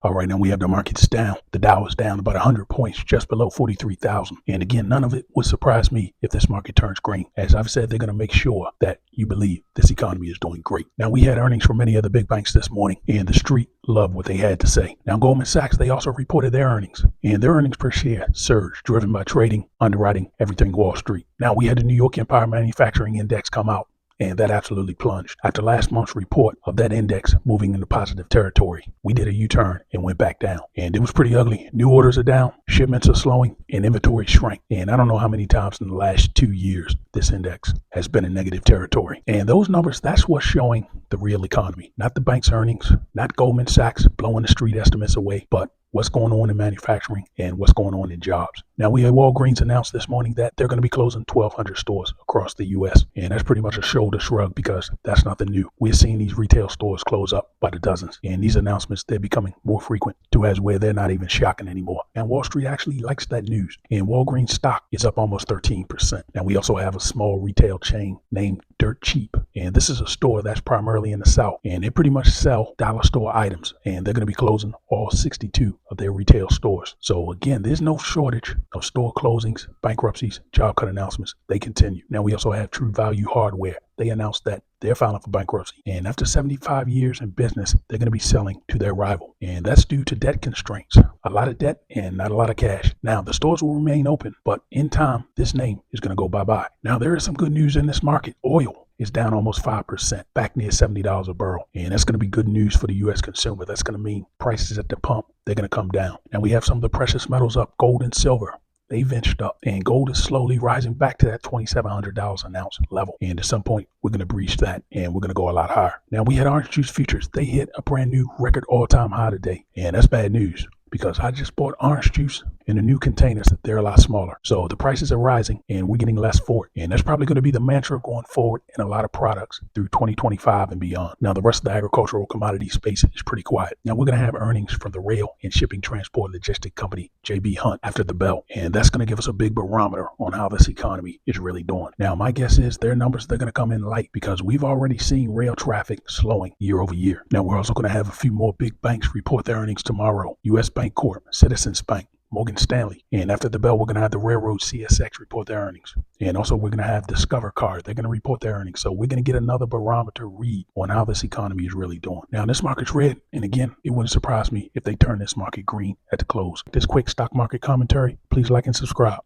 All right, now we have the markets down. The Dow is down about 100 points, just below 43,000. And again, none of it would surprise me if this market turns green. As I've said, they're going to make sure that you believe this economy is doing great. Now, we had earnings from many of the big banks this morning, and the street loved what they had to say. Now, Goldman Sachs, they also reported their earnings, and their earnings per share surged, driven by trading, underwriting, everything Wall Street. Now, we had the New York Empire Manufacturing Index come out, and that absolutely plunged. After last month's report of that index moving into positive territory, we did a U-turn and went back down. And it was pretty ugly. New orders are down, shipments are slowing, and inventory shrank. And I don't know how many times in the last 2 years this index has been in negative territory. And those numbers, that's what's showing the real economy. Not the bank's earnings, not Goldman Sachs blowing the street estimates away, but what's going on in manufacturing and what's going on in jobs. Now, we had Walgreens announce this morning that they're going to be closing 1,200 stores across the U.S. And that's pretty much a shoulder shrug because that's nothing new. We're seeing these retail stores close up by the dozens. And these announcements, they're becoming more frequent to as where they're not even shocking anymore. And Wall Street actually likes that news. And Walgreens stock is up almost 13%. Now, we also have a small retail chain named Dirt Cheap. And this is a store that's primarily in the South. And they pretty much sell dollar store items. And they're going to be closing all 62 of their retail stores. So again, there's no shortage of store closings, bankruptcies, job cut announcements. They continue. Now we also have True Value Hardware. They announced that they're filing for bankruptcy. And after 75 years in business, they're going to be selling to their rival. And that's due to debt constraints. A lot of debt and not a lot of cash. Now the stores will remain open, but in time, this name is going to go bye-bye. Now there is some good news in this market. Oil is down almost 5%, back near $70 a barrel. And that's going to be good news for the U.S. consumer. That's going to mean prices at the pump, they're going to come down. And we have some of the precious metals up, gold and silver. They've inched up, and gold is slowly rising back to that $2,700 an ounce level. And at some point, we're going to breach that, and we're going to go a lot higher. Now, we had orange juice futures. They hit a brand new record all-time high today, and that's bad news because I just bought orange juice in the new containers. They're a lot smaller. So the prices are rising and we're getting less for it. And that's probably going to be the mantra going forward in a lot of products through 2025 and beyond. Now, the rest of the agricultural commodity space is pretty quiet. Now, we're going to have earnings from the rail and shipping transport logistic company, J.B. Hunt, after the bell. And that's going to give us a big barometer on how this economy is really doing. Now, my guess is their numbers, they're going to come in light because we've already seen rail traffic slowing year over year. Now, we're also going to have a few more big banks report their earnings tomorrow. U.S. Bank Corp, Citizens Bank, Morgan Stanley. And after the bell, we're going to have the railroad CSX report their earnings. And also we're going to have Discover Card. They're going to report their earnings. So we're going to get another barometer read on how this economy is really doing. Now, this market's red. And again, it wouldn't surprise me if they turn this market green at the close. This quick stock market commentary, please like and subscribe.